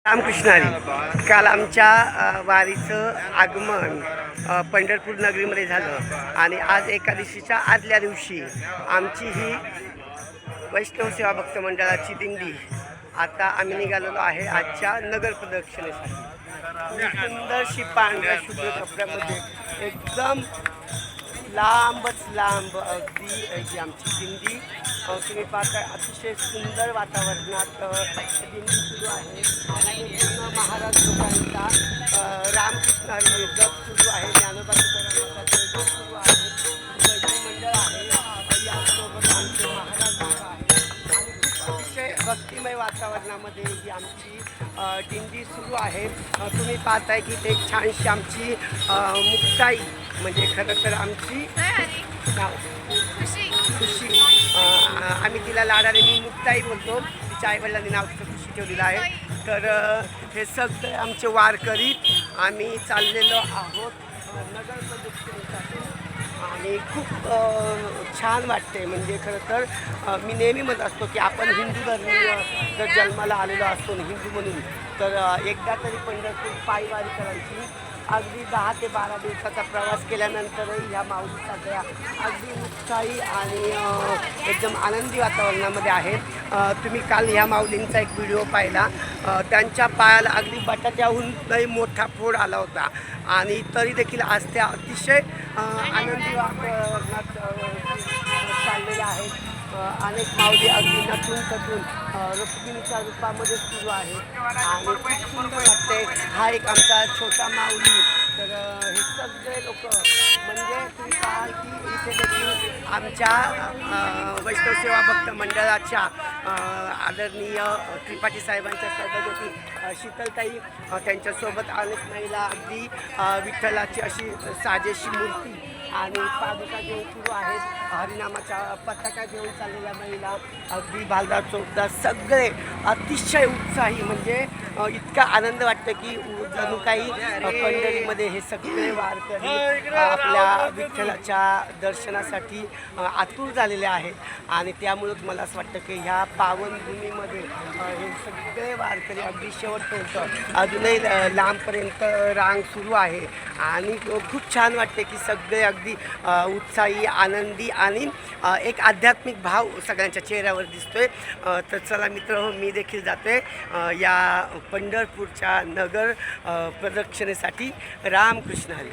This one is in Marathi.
रामकृष्ण हरी. काल आमच्या वारीचं आगमन पंढरपूर नगरीमध्ये झालं आणि आज एकादशीच्या आदल्या दिवशी आमची ही वैष्णव सेवा भक्त मंडळाची दिंडी आता आम्ही निघालेलो आहे आजच्या नगर प्रदक्षिणेसाठी. सुंदरशी पांढऱ्या शुभ्र कपड्यामध्ये एकदम लांबच लांब अगदी ही आमची दिंडी तुम्ही पाहताय. अतिशय सुंदर वातावरणात दिंडी सुरू आहे. महाराज लोकांचा रामकृष्ण हरी जप सुरू आहे. ज्ञानोबा तुकारामांचा जप सुरू आहे. वैष्णव मंडळ आहे. यासोबत आमचे महाराज लोक आहेत आणि खूप अतिशय भक्तिमय वातावरणामध्ये ही आमची दिंडी सुरू आहे. तुम्ही पाहताय की ते छानशी आमची मुक्ताई म्हणजे खरं तर आमची नाव खुशी. आम्ही तिला लाडाने मी मुक्ताई बोलतो. तिच्या आईवडिलांनी नाव तिचं खुशी ठेवलेलं आहे. तर हे सगळे आमचे वारकरी आम्ही चाललेलो आहोत नगर प्रदक्षिणेसाठी आणि खूप छान वाटते. म्हणजे खरं तर मी नेहमी म्हणत असतो की आपण हिंदू धर्मीय जर जन्माला आलेलो असतो हिंदू म्हणून तर एकदा तरी पंढरपूर पायवारी करायची. अगदी 10 ते 12 दिवसाचा प्रवास केल्यानंतरही ह्या माऊली सगळ्या अगदी उत्साही आणि एकदम आनंदी वातावरणामध्ये आहेत. तुम्ही काल ह्या माऊलींचा एक व्हिडिओ पाहिला. त्यांच्या पायाला अगदी बटाट्याहून लई मोठा फोड आला होता आणि तरी देखील आज त्या अतिशय आनंदी वातावरणात चाललेल्या आहेत. अनेक माऊली अगदी नटून कटून रुक्मिणीच्या रूपामध्ये सुरू आहे आणि खूप सुंदर वाटते. हा एक आमचा छोटा माऊली. तर हे सगळे लोक म्हणजे तुम्ही पाहाल की इथे देखील आमच्या वैष्णव सेवा भक्त मंडळाच्या आदरणीय त्रिपाठी साहेबांच्या सहभागी शीतलताई त्यांच्यासोबत अनेक महिला अगदी विठ्ठलाची अशी साजेशी मूर्ती आणि पादुका घेऊन सुरू आहेत. हरिनामाच्या पताका घेऊन चाललेल्या महिला अगदी भालदार चौकदार सगळे अतिशय उत्साही. म्हणजे इतका आनंद वाटतं की जणू काही पंढरीमध्ये हे सगळे वारकरी आपल्या विठ्ठलाच्या दर्शनासाठी आतुर झालेले आहेत आणि त्यामुळंच मला असं वाटतं की ह्या पावनभूमीमध्ये हे सगळे वारकरी अगदी शेवटपर्यंत अजूनही लांबपर्यंत रांग सुरू आहे आणि खूप छान वाटते की सगळे अगदी उत्साही आनंदी आणि एक आध्यात्मिक भाव सगळ्यांच्या चेहऱ्यावर दिसतोय. तर चला मित्र मी देखील जातोय या पंढरपूरच्या नगर प्रदक्षिणेसाठी. रामकृष्ण हरी.